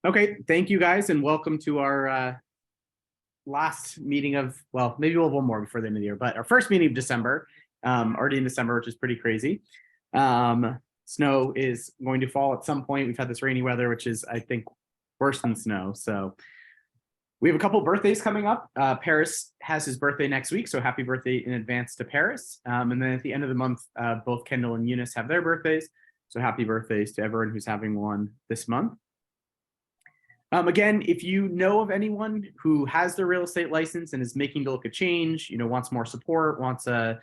Okay, thank you guys, and welcome to our last meeting of, well, maybe we'll have one more before the end of the year, but our first meeting of December, already in December, which is pretty crazy. Snow is going to fall at some point. We've had this rainy weather, which is, I think, worse than snow. So we have a couple birthdays coming up. Paris has his birthday next week, so happy birthday in advance to Paris. And then at the end of the month, both Kendall and Eunice have their birthdays. So happy birthdays to everyone who's having one this month. Again, if you know of anyone who has their real estate license and is making to look a change, wants more support, wants a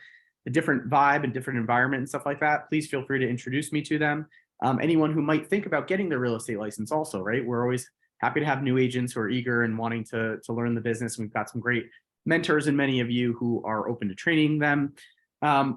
different vibe and different environment and stuff like that, please feel free to introduce me to them. Anyone who might think about getting their real estate license also, right? We're always happy to have new agents who are eager and wanting to learn the business. We've got some great mentors and many of you who are open to training them.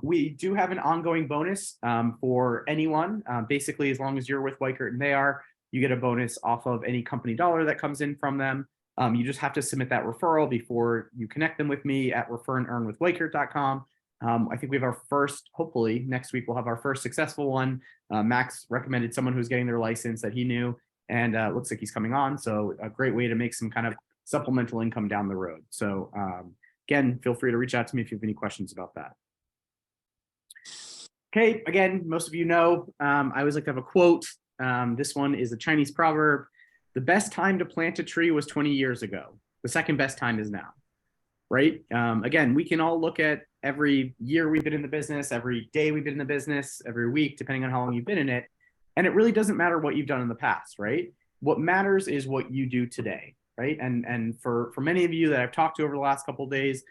We do have an ongoing bonus for anyone. Basically, as long as you're with Weichert and they are, you get a bonus off of any company dollar that comes in from them. You just have to submit that referral before you connect them with me at referandearnwithweichert.com. I think we have our first, hopefully next week, we'll have our first successful one. Max recommended someone who's getting their license that he knew, and looks like he's coming on. So a great way to make some kind of supplemental income down the road. So again, feel free to reach out to me if you have any questions about that. Okay, again, most of you know, I always like to have a quote. This one is a Chinese proverb. The best time to plant a tree was 20 years ago. The second best time is now, right? Again, we can all look at every year we've been in the business, every day we've been in the business, every week, depending on how long you've been in it. And it really doesn't matter what you've done in the past, right? What matters is what you do today, right? And for many of you that I've talked to over the last couple of days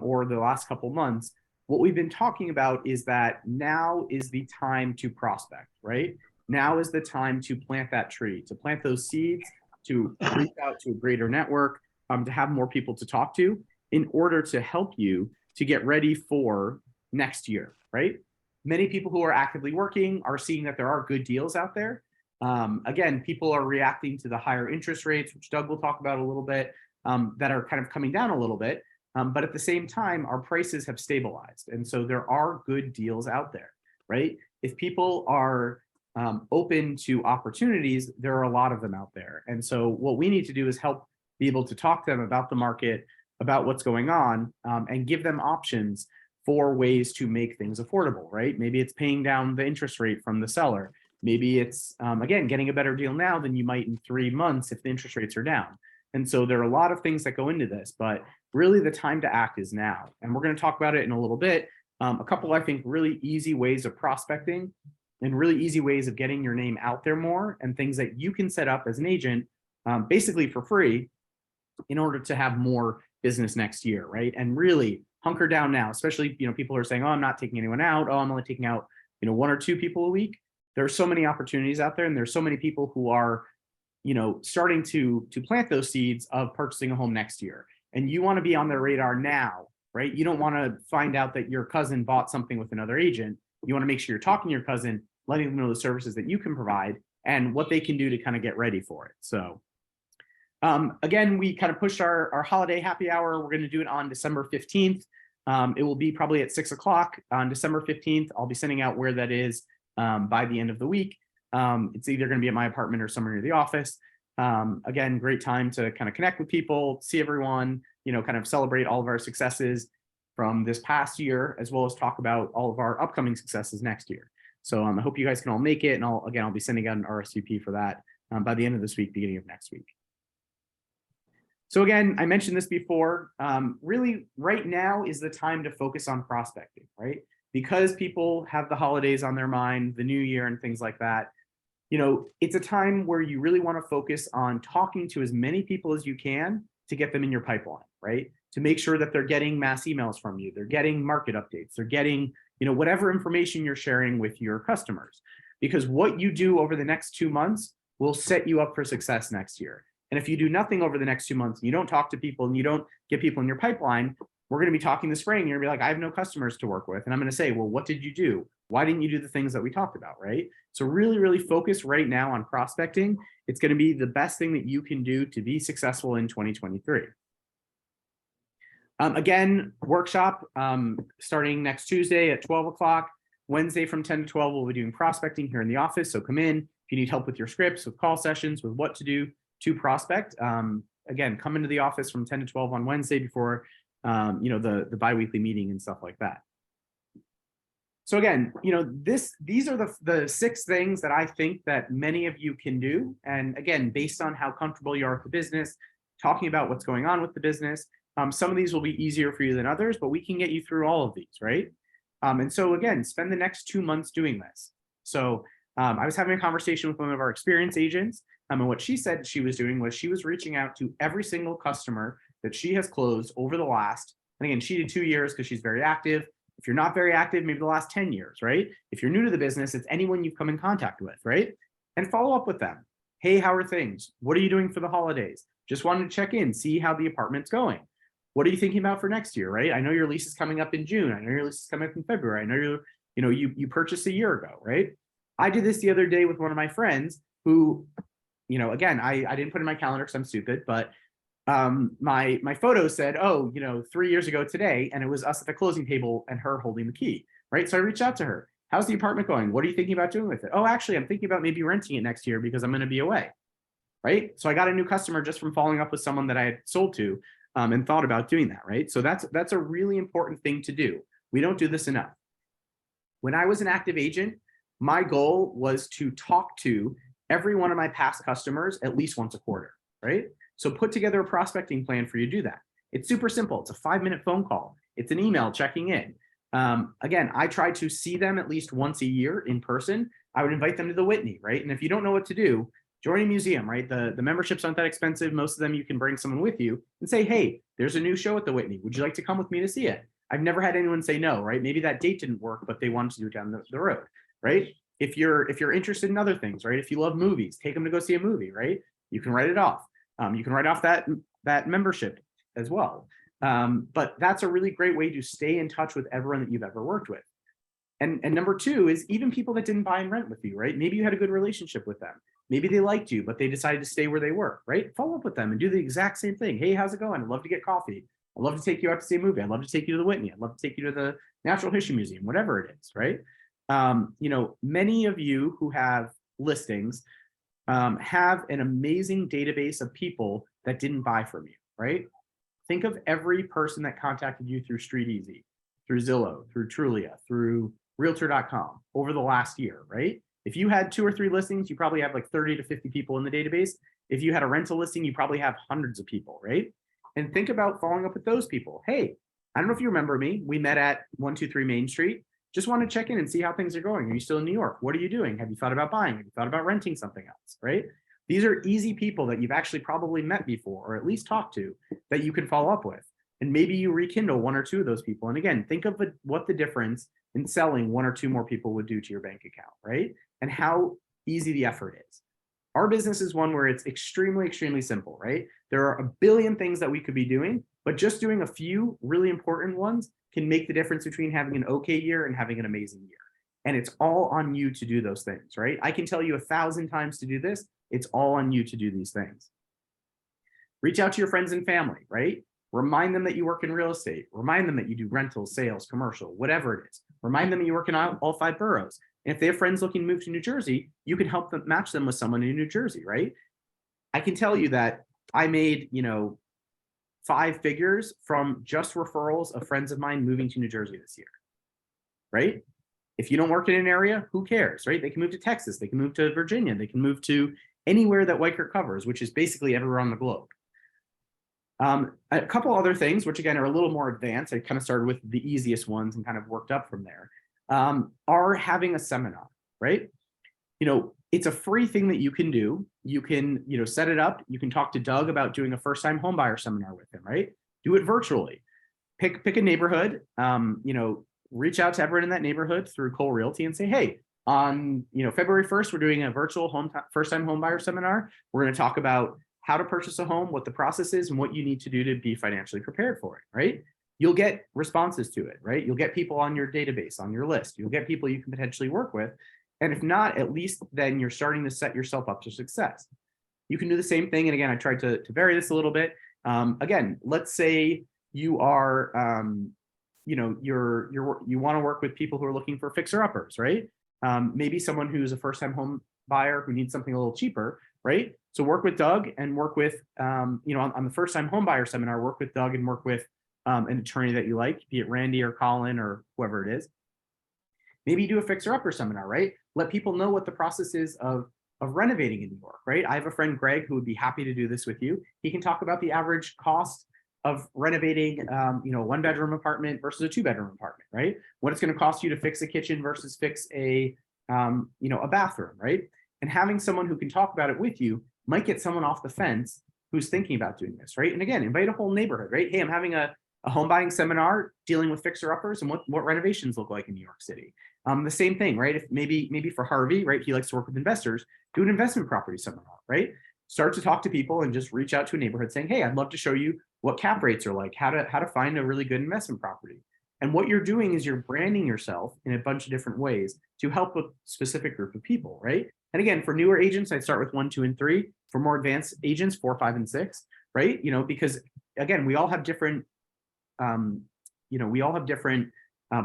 or the last couple of months, what we've been talking about is that now is the time to prospect, right? Now is the time to plant that tree, to plant those seeds, to reach out to a greater network, to have more people to talk to in order to help you to get ready for next year, right? Many people who are actively working are seeing that there are good deals out there. Again, people are reacting to the higher interest rates, which Doug will talk about a little bit, that are kind of coming down a little bit. But at the same time, our prices have stabilized. And so there are good deals out there, right? If people are open to opportunities, there are a lot of them out there. And so what we need to do is help be able to talk to them about the market, about what's going on, and give them options for ways to make things affordable, right? Maybe it's paying down the interest rate from the seller. Maybe it's, again, getting a better deal now than you might in 3 months if the interest rates are down. And so there are a lot of things that go into this, but really the time to act is now. And we're going to talk about it in a little bit. A couple, I think, really easy ways of prospecting and really easy ways of getting your name out there more, and things that you can set up as an agent basically for free in order to have more business next year, right? And really hunker down now, especially, people are saying, oh, I'm not taking anyone out. Oh, I'm only taking out, 1 or 2 people a week. There are so many opportunities out there, and there's so many people who are, starting to plant those seeds of purchasing a home next year. And you want to be on their radar now, right? You don't want to find out that your cousin bought something with another agent. You want to make sure you're talking to your cousin, letting them know the services that you can provide and what they can do to kind of get ready for it. So again, we kind of pushed our holiday happy hour. We're going to do it on December 15th. It will be probably at 6 o'clock on December 15th. I'll be sending out where that is by the end of the week. It's either going to be at my apartment or somewhere near the office. Again, great time to kind of connect with people, see everyone, kind of celebrate all of our successes from this past year, as well as talk about all of our upcoming successes next year. So I hope you guys can all make it. And I'll be sending out an RSVP for that by the end of this week, beginning of next week. So again, I mentioned this before, really right now is the time to focus on prospecting, right? Because people have the holidays on their mind, the new year and things like that. It's a time where you really want to focus on talking to as many people as you can to get them in your pipeline, right? To make sure that they're getting mass emails from you, they're getting market updates, they're getting, whatever information you're sharing with your customers. Because what you do over the next 2 months will set you up for success next year. And if you do nothing over the next 2 months, you don't talk to people and you don't get people in your pipeline, we're going to be talking this spring. You're going to be like, I have no customers to work with. And I'm going to say, well, what did you do? Why didn't you do the things that we talked about, right? So really, really focus right now on prospecting. It's going to be the best thing that you can do to be successful in 2023. Again, workshop starting next Tuesday at 12 o'clock. Wednesday from 10 to 12, we'll be doing prospecting here in the office. So come in if you need help with your scripts, with call sessions, with what to do to prospect. Again, come into the office from 10 to 12 on Wednesday before the biweekly meeting and stuff like that. So again, these are the 6 things that I think that many of you can do. And again, based on how comfortable you are with the business, talking about what's going on with the business, some of these will be easier for you than others, but we can get you through all of these, right? And so again, spend the next 2 months doing this. So I was having a conversation with one of our experienced agents, and what she said she was doing was she was reaching out to every single customer that she has closed over the last, and again, she did 2 years because she's very active. If you're not very active, maybe the last 10 years, right? If you're new to the business, it's anyone you've come in contact with, right? And follow up with them. Hey, how are things? What are you doing for the holidays? Just wanted to check in, see how the apartment's going. What are you thinking about for next year, right? I know your lease is coming up in June. I know your lease is coming up in February. I know you purchased a year ago, right? I did this the other day with one of my friends who, again, I didn't put in my calendar because I'm stupid, but my photo said, 3 years ago today, and it was us at the closing table and her holding the key, right? So I reached out to her. How's the apartment going? What are you thinking about doing with it? Oh, actually, I'm thinking about maybe renting it next year because I'm going to be away, right? So I got a new customer just from following up with someone that I had sold to and thought about doing that, right? So that's a really important thing to do. We don't do this enough. When I was an active agent, my goal was to talk to every one of my past customers at least once a quarter, right? So put together a prospecting plan for you to do that. It's super simple. It's a 5-minute phone call. It's an email checking in. Again, I try to see them at least once a year in person. I would invite them to the Whitney, right? And if you don't know what to do, join a museum, right? The memberships aren't that expensive. Most of them you can bring someone with you and say, hey, there's a new show at the Whitney. Would you like to come with me to see it? I've never had anyone say no, right? Maybe that date didn't work, but they wanted to do it down the road, right? If you're interested in other things, right? If you love movies, take them to go see a movie, right? You can write it off. You can write off that membership as well. But that's a really great way to stay in touch with everyone that you've ever worked with. And number 2 is even people that didn't buy and rent with you, right? Maybe you had a good relationship with them. Maybe they liked you, but they decided to stay where they were, right? Follow up with them and do the exact same thing. Hey, how's it going? I'd love to get coffee. I'd love to take you out to see a movie. I'd love to take you to the Whitney. I'd love to take you to the Natural History Museum, whatever it is, right? Many of you who have listings have an amazing database of people that didn't buy from you, right? Think of every person that contacted you through StreetEasy, through Zillow, through Trulia, through Realtor.com over the last year, right? If you had 2 or 3 listings, you probably have like 30 to 50 people in the database. If you had a rental listing, you probably have hundreds of people, right? And think about following up with those people. Hey, I don't know if you remember me. We met at 123 Main Street. Just want to check in and see how things are going. Are you still in New York? What are you doing? Have you thought about buying? Have you thought about renting something else, right? These are easy people that you've actually probably met before, or at least talked to, that you can follow up with. And maybe you rekindle 1 or 2 of those people. And again, think of what the difference in selling 1 or 2 more people would do to your bank account, right? And how easy the effort is. Our business is one where it's extremely, extremely simple, right? There are a billion things that we could be doing, but just doing a few really important ones can make the difference between having an okay year and having an amazing year. And it's all on you to do those things, right? I can tell you 1,000 times to do this. It's all on you to do these things. Reach out to your friends and family, right? Remind them that you work in real estate. Remind them that you do rentals, sales, commercial, whatever it is. Remind them that you work in all 5 boroughs. And if they have friends looking to move to New Jersey, you can help them match them with someone in New Jersey, right? I can tell you that I made, 5 figures from just referrals of friends of mine moving to New Jersey this year, right? If you don't work in an area, who cares, right? They can move to Texas, they can move to Virginia, they can move to anywhere that Weichert covers, which is basically everywhere on the globe. A couple other things, which again are a little more advanced, I kind of started with the easiest ones and kind of worked up from there, are having a seminar, right? It's a free thing that you can do. You can, set it up. You can talk to Doug about doing a first-time homebuyer seminar with him, right? Do it virtually. Pick a neighborhood, reach out to everyone in that neighborhood through Cole Realty and say, hey, on February 1st, we're doing a virtual first-time homebuyer seminar. We're going to talk about how to purchase a home, what the process is, and what you need to do to be financially prepared for it, right? You'll get responses to it, right? You'll get people on your database, on your list. You'll get people you can potentially work with. And if not, at least then you're starting to set yourself up for success. You can do the same thing. And again, I tried to vary this a little bit. Again, let's say you are, you want to work with people who are looking for fixer-uppers, right? Maybe someone who's a first-time home buyer who needs something a little cheaper, right? So work with Doug and work with, on the first time home buyer seminar, work with Doug and work with an attorney that you like, be it Randy or Colin or whoever it is. Maybe you do a fixer upper seminar, right? Let people know what the process is of renovating in New York, right? I have a friend, Greg, who would be happy to do this with you. He can talk about the average cost of renovating, a 1-bedroom apartment versus a 2-bedroom apartment, right? What it's going to cost you to fix a kitchen versus fix a bathroom, right? And having someone who can talk about it with you might get someone off the fence who's thinking about doing this, right? And again, invite a whole neighborhood, right? Hey, I'm having a home buying seminar dealing with fixer uppers and what renovations look like in New York City. The same thing, right? If maybe for Harvey, right? He likes to work with investors, do an investment property seminar, right? Start to talk to people and just reach out to a neighborhood saying, hey, I'd love to show you what cap rates are like, how to find a really good investment property. And what you're doing is you're branding yourself in a bunch of different ways to help a specific group of people, right? And again, for newer agents, I'd start with 1, 2, and 3. For more advanced agents, 4, 5, and 6, right? Because again, we all have different,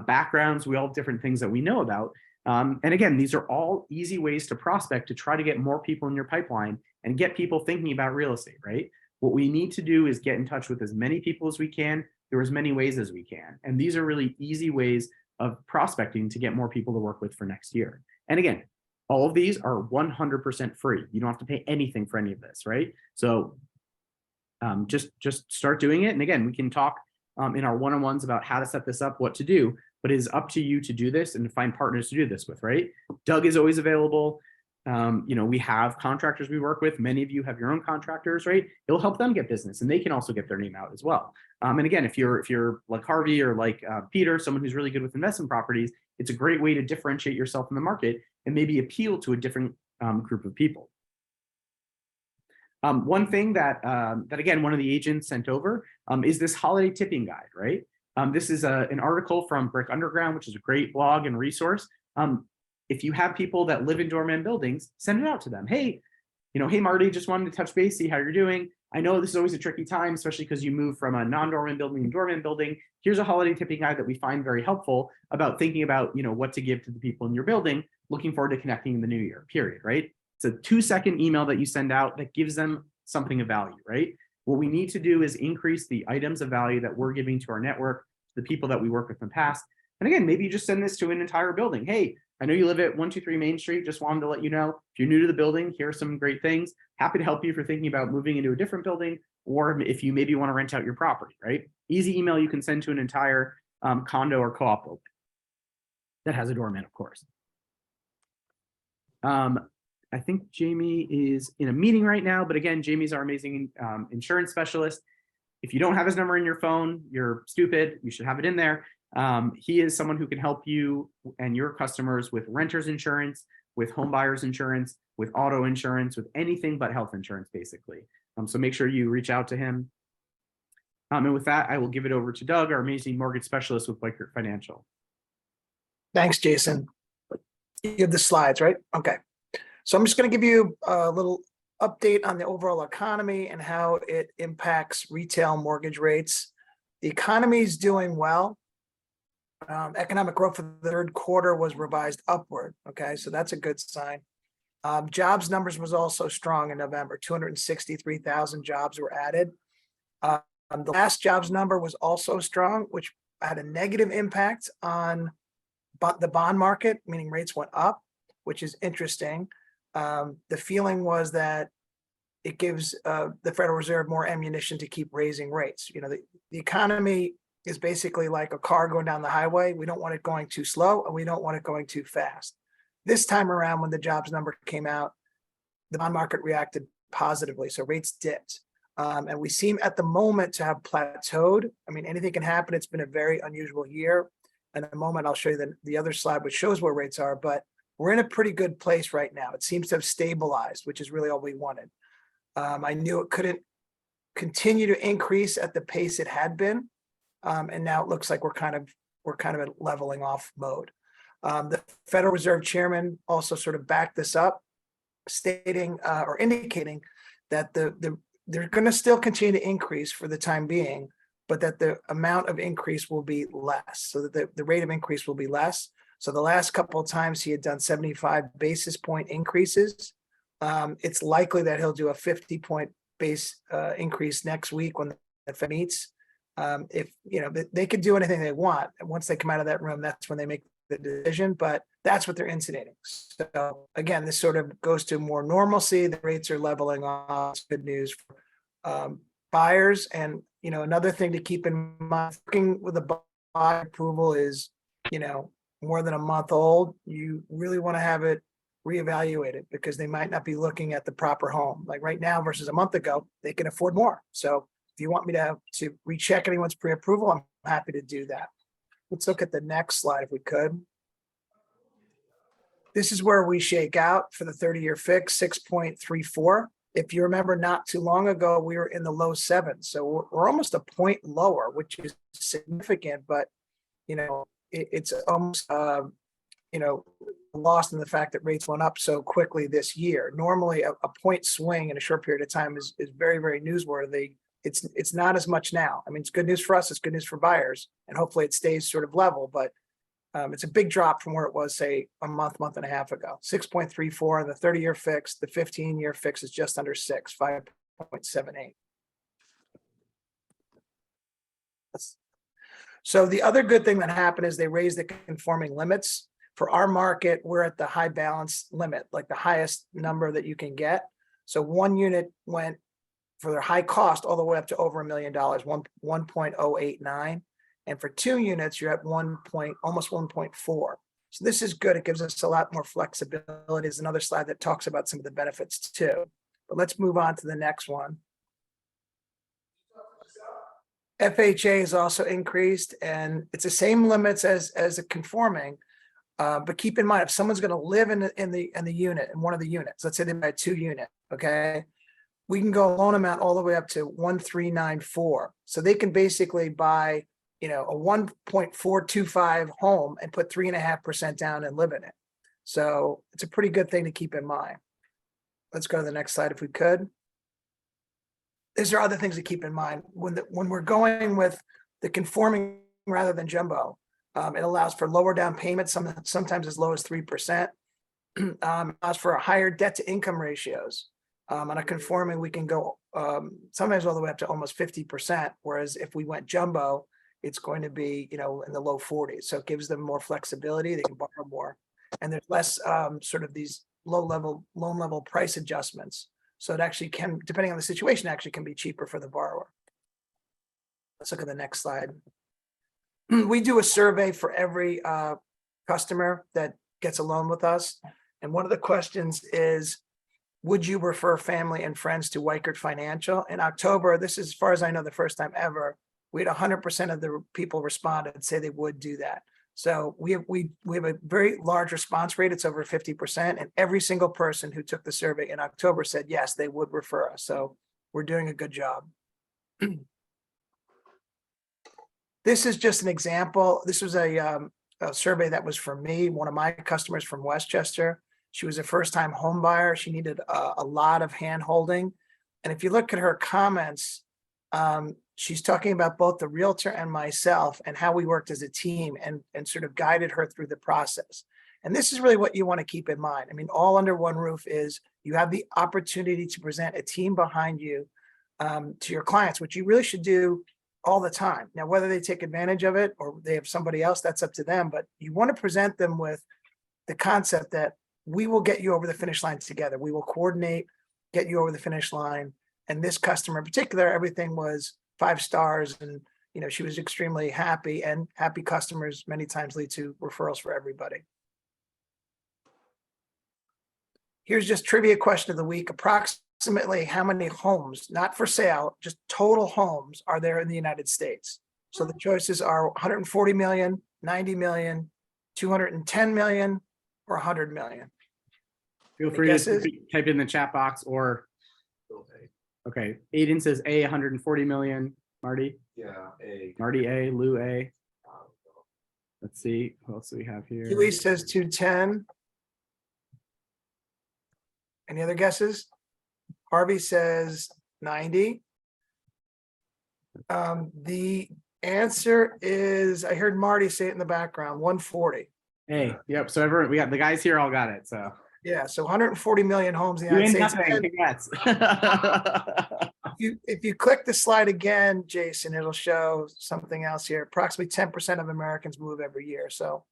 backgrounds. We all have different things that we know about. And again, these are all easy ways to prospect to try to get more people in your pipeline and get people thinking about real estate, right? What we need to do is get in touch with as many people as we can through as many ways as we can. And these are really easy ways of prospecting to get more people to work with for next year. And again, all of these are 100% free. You don't have to pay anything for any of this, right? So just start doing it. And again, we can talk in our one-on-ones about how to set this up, what to do, but it is up to you to do this and to find partners to do this with, right? Doug is always available. We have contractors we work with. Many of you have your own contractors, right? It'll help them get business and they can also get their name out as well. And again, if you're like Harvey or like Peter, someone who's really good with investment properties, it's a great way to differentiate yourself in the market and maybe appeal to a different group of people. One thing that again, one of the agents sent over is this holiday tipping guide, right? This is an article from Brick Underground, which is a great blog and resource. If you have people that live in doorman buildings, send it out to them. Hey, hey, Marty, just wanted to touch base, see how you're doing. I know this is always a tricky time, especially because you move from a non-doorman building to doorman building. Here's a holiday tipping guide that we find very helpful about thinking about, what to give to the people in your building. Looking forward to connecting in the new year, period, right? It's a 2-second email that you send out that gives them something of value, right? What we need to do is increase the items of value that we're giving to our network, the people that we work with in the past. And again, maybe you just send this to an entire building. Hey, I know you live at 123 Main Street. Just wanted to let you know, if you're new to the building, here are some great things. Happy to help you if you're thinking about moving into a different building, or if you maybe want to rent out your property, right? Easy email you can send to an entire condo or co-op building that has a doorman, of course. I think Jamie is in a meeting right now, but again, Jamie's our amazing insurance specialist. If you don't have his number in your phone, you're stupid. You should have it in there. He is someone who can help you and your customers with renters insurance, with home buyers insurance, with auto insurance, with anything but health insurance, basically. So make sure you reach out to him. And with that, I will give it over to Doug, our amazing mortgage specialist with White Creek Financial. Thanks, Jason. You have the slides, right? Okay. So I'm just going to give you a little update on the overall economy and how it impacts retail mortgage rates. The economy is doing well. Economic growth for the third quarter was revised upward. Okay, so that's a good sign. Jobs numbers was also strong in November. 263,000 jobs were added. The last jobs number was also strong, which had a negative impact on the bond market, meaning rates went up, which is interesting. The feeling was that it gives the Federal Reserve more ammunition to keep raising rates. The economy is basically like a car going down the highway. We don't want it going too slow and we don't want it going too fast. This time around, when the jobs number came out, the bond market reacted positively. So rates dipped. And we seem at the moment to have plateaued. I mean, anything can happen. It's been a very unusual year. In a moment, I'll show you the other slide, which shows where rates are, but we're in a pretty good place right now. It seems to have stabilized, which is really all we wanted. I knew it couldn't continue to increase at the pace it had been. And now it looks like we're kind of at leveling off mode. The Federal Reserve Chairman also sort of backed this up, stating or indicating that they're going to still continue to increase for the time being, but that the amount of increase will be less, so that the rate of increase will be less. So the last couple of times he had done 75 basis point increases. It's likely that he'll do a 50-point base increase next week when the Fed meets. If they could do anything they want, and once they come out of that room, that's when they make the decision. But that's what they're intimating. So again, this sort of goes to more normalcy. The rates are leveling off. It's good news for buyers. And another thing to keep in mind, working with a buy approval is more than a month old. You really want to have it reevaluated because they might not be looking at the proper home. Like right now versus a month ago, they can afford more. So if you want me to recheck anyone's pre-approval, I'm happy to do that. Let's look at the next slide if we could. This is where we shake out for the 30-year fix, 6.34. If you remember, not too long ago, we were in the low sevens. So we're almost a point lower, which is significant, but it's almost lost in the fact that rates went up so quickly this year. Normally a point swing in a short period of time is very, very newsworthy. It's not as much now. I mean, it's good news for us, it's good news for buyers, and hopefully it stays sort of level, but it's a big drop from where it was, say, a month and a half ago. 6.34 on the 30-year fix. The 15-year fix is just under 6, 5.78. So the other good thing that happened is they raised the conforming limits. For our market, we're at the high balance limit, like the highest number that you can get. So one unit went for their high cost all the way up to over $1 million, 1.089. And for 2 units, you're at almost 1.4. So this is good. It gives us a lot more flexibility. There's another slide that talks about some of the benefits too. But let's move on to the next one. FHA is also increased, and it's the same limits as a conforming. But keep in mind, if someone's going to live in the unit, in one of the units, let's say they buy a 2-unit, okay, we can go loan amount all the way up to 1,394. So they can basically buy, a 1.425 home and put 3.5% down and live in it. So it's a pretty good thing to keep in mind. Let's go to the next slide if we could. These are other things to keep in mind when we're going with the conforming rather than jumbo. It allows for lower down payments, sometimes as low as 3%. Allows for a higher debt to income ratios. On a conforming, we can go sometimes all the way up to almost 50%. Whereas if we went jumbo, it's going to be in the low 40s. So it gives them more flexibility. They can borrow more, and there's less sort of these loan level price adjustments. So it actually can, depending on the situation, actually can be cheaper for the borrower. Let's look at the next slide. We do a survey for every customer that gets a loan with us. And one of the questions is, would you refer family and friends to Weichert Financial? In October, this is, as far as I know, the first time ever, we had 100% of the people responded and say they would do that. So we have a very large response rate. It's over 50%. And every single person who took the survey in October said, yes, they would refer us. So we're doing a good job. This is just an example. This was a survey that was for me, one of my customers from Westchester. She was a first-time home buyer. She needed a lot of hand-holding. And if you look at her comments, she's talking about both the realtor and myself and how we worked as a team and sort of guided her through the process. And this is really what you want to keep in mind. I mean, all under one roof is you have the opportunity to present a team behind you to your clients, which you really should do all the time. Now, whether they take advantage of it or they have somebody else, that's up to them. But you want to present them with the concept that we will get you over the finish line together. We will coordinate, get you over the finish line. And this customer in particular, everything was 5 stars, and she was extremely happy, and happy customers many times lead to referrals for everybody. Here's just trivia question of the week. Approximately how many homes, not for sale, just total homes, are there in the United States? So the choices are 140 million, 90 million, 210 million, or 100 million. Feel free to type in the chat box or. Okay, Aiden says A, 140 million. Marty? Yeah, A. Marty A, Lou A. Let's see, who else do we have here? Huey says 210. Any other guesses? Harvey says 90. The answer is, I heard Marty say it in the background, 140. Hey, yep. So everyone, we got the guys here all got it. So Yeah, so 140 million homes in the you United ain't States. nothing. And Congrats. if you click the slide again, Jason, it'll show something else here. Approximately 10% of Americans move every year. So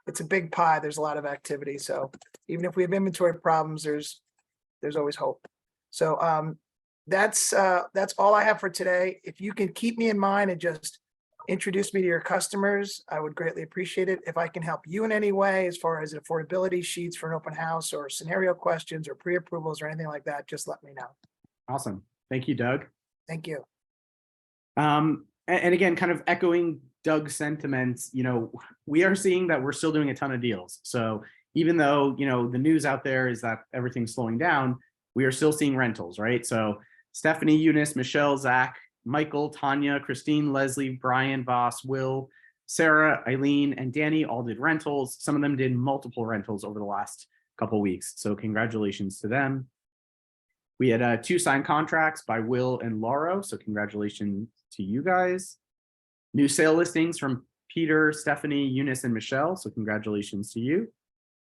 it's a big pie. There's a lot of activity. So even if we have inventory problems, there's always hope. So that's all I have for today. If you can keep me in mind and just introduce me to your customers, I would greatly appreciate it. If I can help you in any way, as far as affordability sheets for an open house or scenario questions or pre-approvals or anything like that, just let me know. Awesome. Thank you, Doug. Thank you. And again, kind of echoing Doug's sentiments, we are seeing that we're still doing a ton of deals. So even though, the news out there is that everything's slowing down, we are still seeing rentals, right? So Stephanie, Eunice, Michelle, Zach, Michael, Tanya, Christine, Leslie, Brian, Voss, Will, Sarah, Eileen, and Danny all did rentals. Some of them did multiple rentals over the last couple of weeks. So congratulations to them. We had 2 signed contracts by Will and Lauro. So congratulations to you guys. New sale listings from Peter, Stephanie, Eunice, and Michelle. So congratulations to you.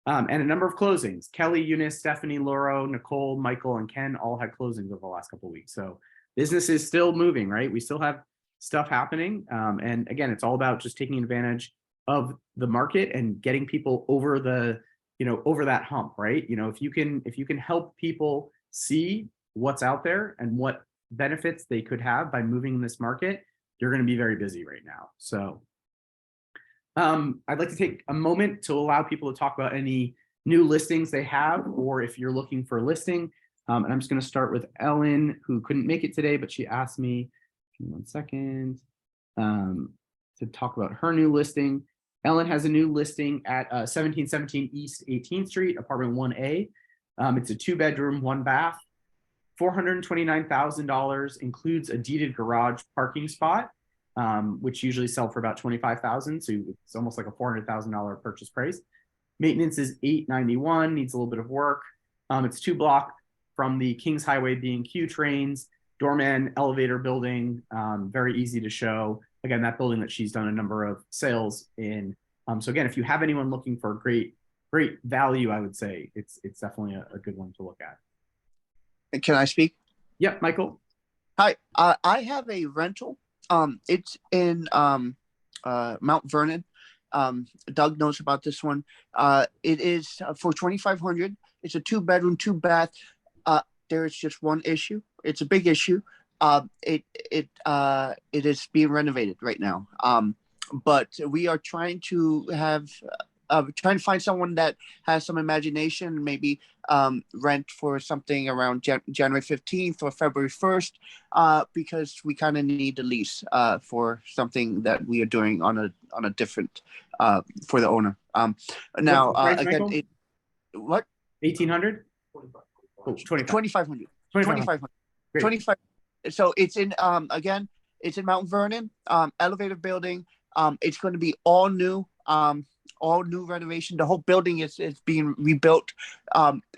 And a number of closings. Kelly, Eunice, Stephanie, Lauro, Nicole, Michael, and Ken all had closings over the last couple of weeks. So business is still moving, right? We still have stuff happening. And again, it's all about just taking advantage of the market and getting people over over that hump, right? If you can help people see what's out there and what benefits they could have by moving in this market, you're going to be very busy right now. So I'd like to take a moment to allow people to talk about any new listings they have, or if you're looking for a listing. And I'm just going to start with Ellen, who couldn't make it today, but she asked me, give me 1 second, to talk about her new listing. Ellen has a new listing at 1717 East 18th Street, apartment 1A. It's a 2-bedroom, 1-bath, $429,000, includes a deeded garage parking spot, which usually sell for about $25,000. So it's almost like a $400,000 purchase price. Maintenance is $891, needs a little bit of work. It's 2 blocks from the Kings Highway B&Q trains, doorman elevator building, very easy to show. Again, that building that she's done a number of sales in. So again, if you have anyone looking for great value, I would say it's definitely a good one to look at. Can I speak? Yep, Michael. Hi, I have a rental. It's in Mount Vernon. Doug knows about this one. It is for $2,500. It's a 2-bedroom, 2-bath. There is just one issue. It's a big issue. It is being renovated right now. But we are trying to find someone that has some imagination, maybe rent for something around January 15th or February 1st, because we kind of need a lease for something that we are doing on a different for the owner. Now again, what? 1,800? 2,500. 25. So it's in again, it's in Mount Vernon, elevator building. It's going to be all new renovation. The whole building is being rebuilt.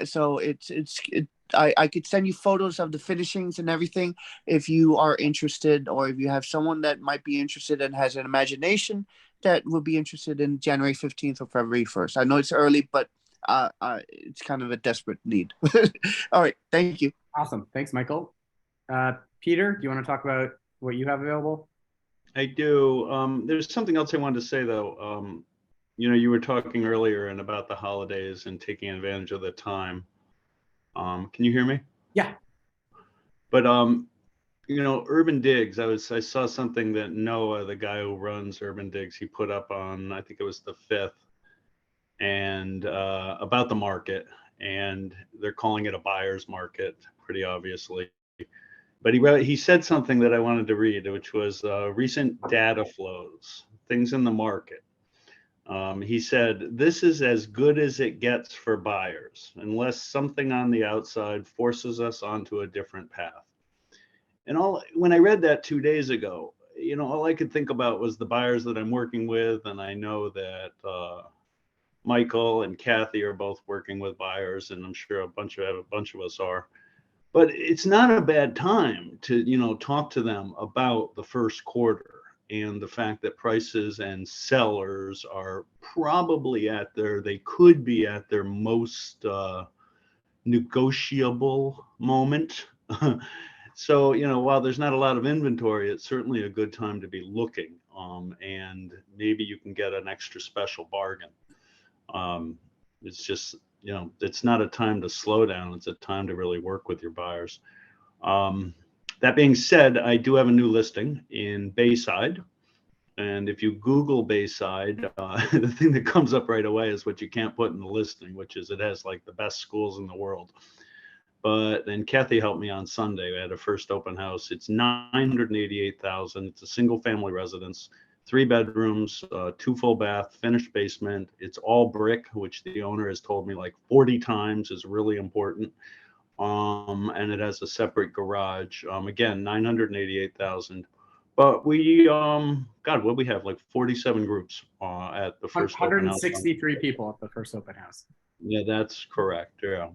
So I could send you photos of the finishings and everything if you are interested, or if you have someone that might be interested and has an imagination that would be interested in January 15th or February 1st. I know it's early, but it's kind of a desperate need. All right. Thank you. Awesome. Thanks, Michael. Peter, do you want to talk about what you have available? I do. There's something else I wanted to say, though. You were talking earlier and about the holidays and taking advantage of the time. Can you hear me? Yeah. But Urban Digs. I saw something that Noah, the guy who runs Urban Digs, he put up on, I think it was the 5th, and about the market, and they're calling it a buyer's market, pretty obviously. But he said something that I wanted to read, which was recent data flows, things in the market. He said, this is as good as it gets for buyers, unless something on the outside forces us onto a different path. And when I read that 2 days ago, all I could think about was the buyers that I'm working with. And I know that Michael and Kathy are both working with buyers, and I'm sure a bunch of us are. But it's not a bad time to, talk to them about the first quarter and the fact that prices and sellers are probably they could be at their most negotiable moment. So, while there's not a lot of inventory, it's certainly a good time to be looking. And maybe you can get an extra special bargain. It's just, it's not a time to slow down. It's a time to really work with your buyers. That being said, I do have a new listing in Bayside. And if you Google Bayside, the thing that comes up right away is what you can't put in the listing, which is it has like the best schools in the world. But then Kathy helped me on Sunday. We had a first open house. It's $988,000. It's a single family residence, 3 bedrooms, 2 full bath, finished basement. It's all brick, which the owner has told me like 40 times is really important. And it has a separate garage. Again, $988,000. But we, God, what we have, like 47 groups at the first open house. 163 people at the first open house. Yeah, that's correct. Yeah,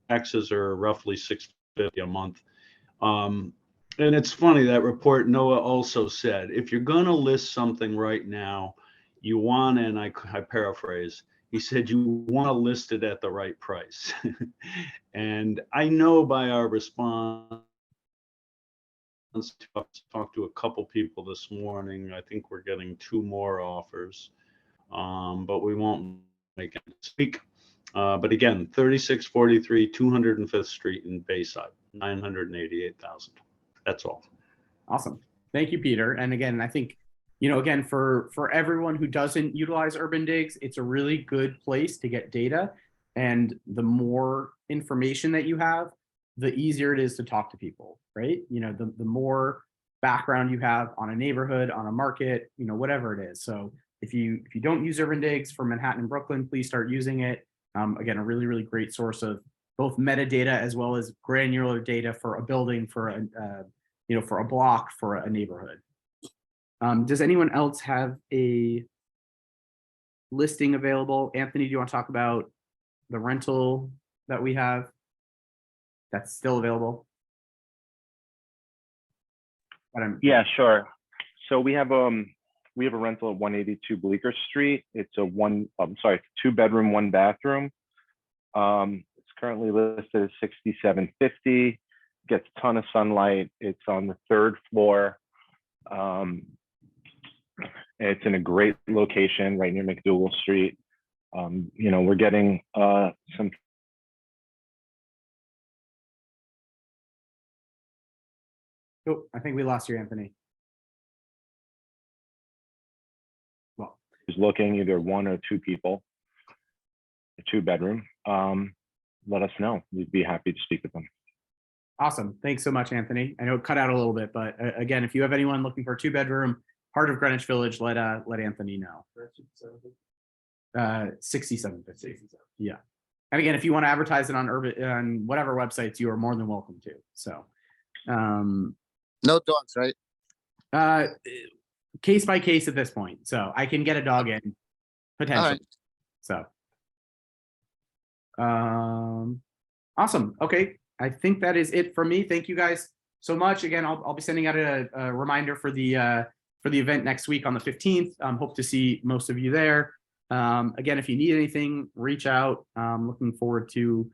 taxes are roughly $650 a month. And it's funny, that report Noah also said, if you're going to list something right now, you want, and I paraphrase, he said you want to list it at the right price. And I know by our response, talked to a couple people this morning. I think we're getting 2 more offers, but we won't make it speak. But again, 3643 205th Street in Bayside, 988,000. That's all. Awesome. Thank you, Peter. And again, I think, again, for everyone who doesn't utilize Urban Digs, it's a really good place to get data. And the more information that you have, the easier it is to talk to people, right? The more background you have on a neighborhood, on a market, whatever it is. So if you don't use Urban Digs for Manhattan and Brooklyn, please start using it. Again, a really, really great source of both metadata as well as granular data for a building, for a block, for a neighborhood. Does anyone else have a listing available? Anthony, do you want to talk about the rental that we have that's still available? Yeah, sure. So we have a rental at 182 Bleecker Street. It's a 2-bedroom, 1-bathroom. It's currently listed at $67.50. Gets a ton of sunlight. It's on the 3rd floor. It's in a great location right near McDougal Street. We're getting some. Oh, I think we lost you, Anthony. Well, Is looking either 1 or 2 people, a 2-bedroom. Let us know. We'd be happy to speak with them. awesome. Thanks so much, Anthony. I know it cut out a little bit, but again, if you have anyone looking for a 2-bedroom, heart of Greenwich Village, let Anthony know. 6750. Yeah. And again, if you want to advertise it on whatever websites, you are more than welcome to. So No dogs, right? Case by case at this point. So I can get a dog in potentially. Right. So awesome. Okay. I think that is it for me. Thank you guys so much. Again, I'll be sending out a reminder for the event next week on the 15th. Hope to see most of you there. Again, if you need anything, reach out. Looking forward to,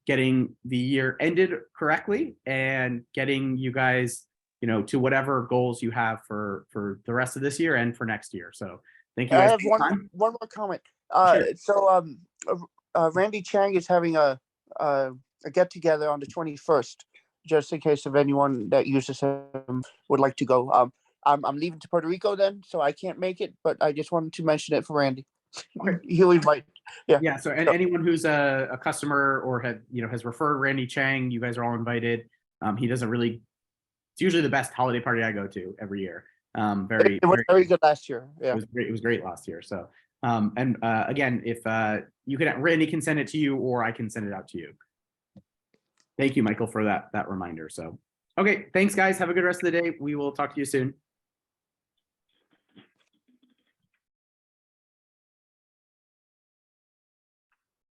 getting the year ended correctly and getting you guys, to whatever goals you have for the rest of this year and for next year. So thank you I guys. have for your one time. more comment. Sure. So Randy Chang is having a get together on the 21st, just in case of anyone that uses him would like to go. I'm leaving to Puerto Rico then, so I can't make it, but I just wanted to mention it for Randy. Okay. He'll invite. Yeah. Yeah. So anyone who's a customer or has referred Randy Chang, you guys are all invited. He doesn't really. It's usually the best holiday party I go to every year. It was very good last year. Yeah. It was great last year. So again, if Randy can send it to you or I can send it out to you. Thank you, Michael, for that reminder. So okay, thanks guys. Have a good rest of the day. We will talk to you soon.